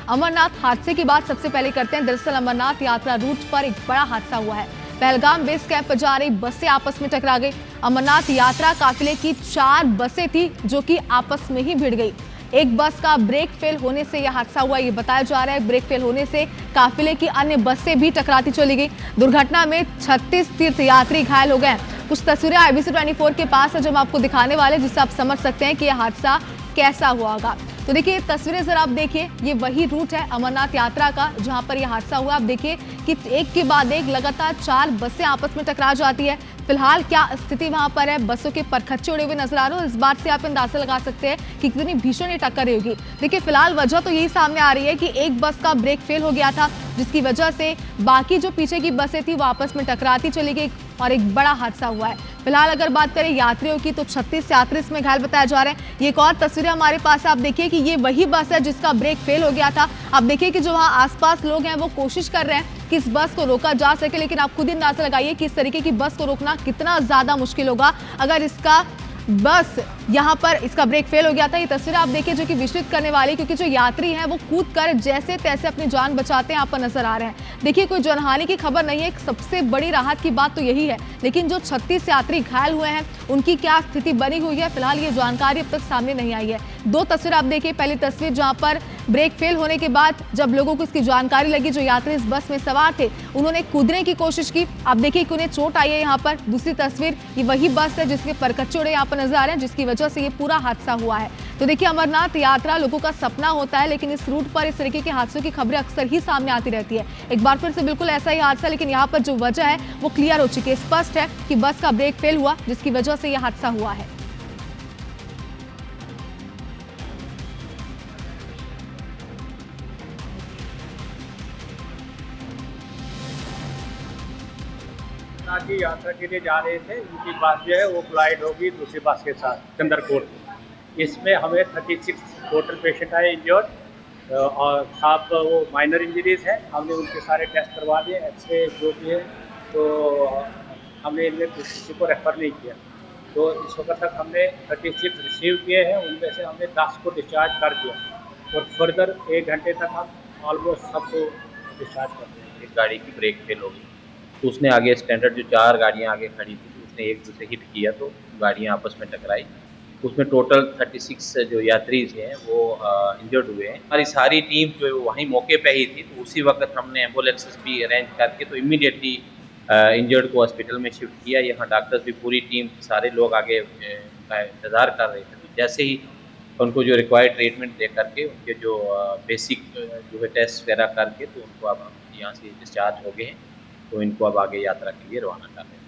अमरनाथ हादसे की बात सबसे पहले करते हैं। दरअसल अमरनाथ यात्रा रूट पर एक बड़ा हादसा हुआ है। पहलगाम बेस कैंप पर जा रही बसें आपस में टकरा गई। अमरनाथ यात्रा काफिले की 4 बसें थी जो कि आपस में ही भिड़ गई। एक बस का ब्रेक फेल होने से यह हादसा हुआ। ये बताया जा रहा है ब्रेक फेल होने से काफिले की अन्य बसें भी टकराती चली गई। दुर्घटना में 36 तीर्थयात्री घायल हो गए। कुछ तस्वीरें IBC 24 के पास है जो हम आपको दिखाने वाले, जिससे आप समझ सकते हैं कि यह हादसा कैसा हुआ होगा। तो देखिए तस्वीरें जरा आप देखिए, ये वही रूट है अमरनाथ यात्रा का जहां पर यह हादसा हुआ। आप देखिए कि एक के बाद एक लगातार 4 बसें आपस में टकरा जाती है। फिलहाल क्या स्थिति वहां पर है, बसों के परखच्चे उड़े हुए नजर आ रहे हो। इस बात से आप अंदाजा लगा सकते हैं कि कितनी भीषण ये टक्कर होगी। देखिए फिलहाल वजह तो यही सामने आ रही है कि एक बस का ब्रेक फेल हो गया था, जिसकी वजह से बाकी जो पीछे की बसें थी वो आपस में टकराती चली गई और एक बड़ा हादसा हुआ है। फिलहाल अगर बात करें यात्रियों की तो 36 यात्री इसमें घायल बताया जा रहे हैं। ये एक और तस्वीरें हमारे पास है। आप देखिए कि ये वही बस है जिसका ब्रेक फेल हो गया था। आप देखिए कि जो वहाँ आसपास लोग हैं वो कोशिश कर रहे हैं कि इस बस को रोका जा सके, लेकिन आप खुद ही अंदाजा लगाइए कि इस तरीके की बस को रोकना कितना ज्यादा मुश्किल होगा अगर इसका बस यहाँ पर इसका ब्रेक फेल हो गया था। ये तस्वीर आप देखिए जो कि विचलित करने वाली, क्योंकि जो यात्री हैं वो कूद कर जैसे तैसे अपनी जान बचाते हैं आप पर नजर आ रहे हैं। देखिए कोई जनहानि की खबर नहीं है, सबसे बड़ी राहत की बात तो यही है। लेकिन जो 36 यात्री घायल हुए हैं उनकी क्या स्थिति बनी हुई है, फिलहाल ये जानकारी अब तक सामने नहीं आई है। 2 तस्वीर आप देखिए। पहली तस्वीर जहाँ पर ब्रेक फेल होने के बाद जब लोगों को इसकी जानकारी लगी, जो यात्री इस बस में सवार थे उन्होंने कूदने की कोशिश की। आप देखिए कि उन्हें चोट आई है यहाँ पर। दूसरी तस्वीर ये वही बस है जिसके परखच्चे उड़े यहाँ पर नजर आ रहे हैं, जिसकी वजह से ये पूरा हादसा हुआ है। तो देखिए अमरनाथ यात्रा लोगों का सपना होता है, लेकिन इस रूट पर इस तरीके के हादसों की खबरें अक्सर ही सामने आती रहती है। एक बार फिर से बिल्कुल ऐसा ही हादसा, लेकिन यहाँ पर जो वजह है वो क्लियर हो चुकी है। स्पष्ट है कि बस का ब्रेक फेल हुआ जिसकी वजह से यह हादसा हुआ है। अमरनाथ की यात्रा के लिए जा रहे थे, उनकी बस जो है वो कोलाइड होगी दूसरी बस के साथ चंद्रकोट। इसमें हमें 36 टोटल पेशेंट आए इंजर्ड, और साफ वो माइनर इंजरीज हैं। हमने उनके सारे टेस्ट करवा दिए, एक्सरे जो भी है, तो हमने इनमें किसी को रेफर नहीं किया। तो इस वक्त तक हमने 36 रिसीव किए हैं, उनमें से हमने 10 को डिस्चार्ज कर दिया और फर्दर 1 घंटे तक हम ऑलमोस्ट सबको डिस्चार्ज कर देंगे। एक गाड़ी की ब्रेक फेल हो गई तो उसने आगे स्टैंडर्ड जो 4 गाड़ियाँ आगे खड़ी थी तो उसने एक दूसरे हिट किया तो गाड़ियाँ आपस में टकराई। उसमें टोटल 36 जो यात्री हैं वो इंजर्ड हुए हैं। हमारी सारी टीम जो है वो वहीं मौके पे ही थी, तो उसी वक्त हमने एम्बुलेंसेस भी अरेंज करके तो इमीडिएटली इंजर्ड को हॉस्पिटल में शिफ्ट किया। यहाँ डॉक्टर्स भी पूरी टीम सारे लोग आगे उनका इंतज़ार कर रहे थे। तो जैसे ही उनको जो रिक्वायर्ड ट्रीटमेंट दे करके उनके जो बेसिक जो है टेस्ट वगैरह करके तो उनको अब यहाँ से डिस्चार्ज हो गए हैं। तो इनको अब आगे यात्रा के लिए रवाना कर रहे हैं।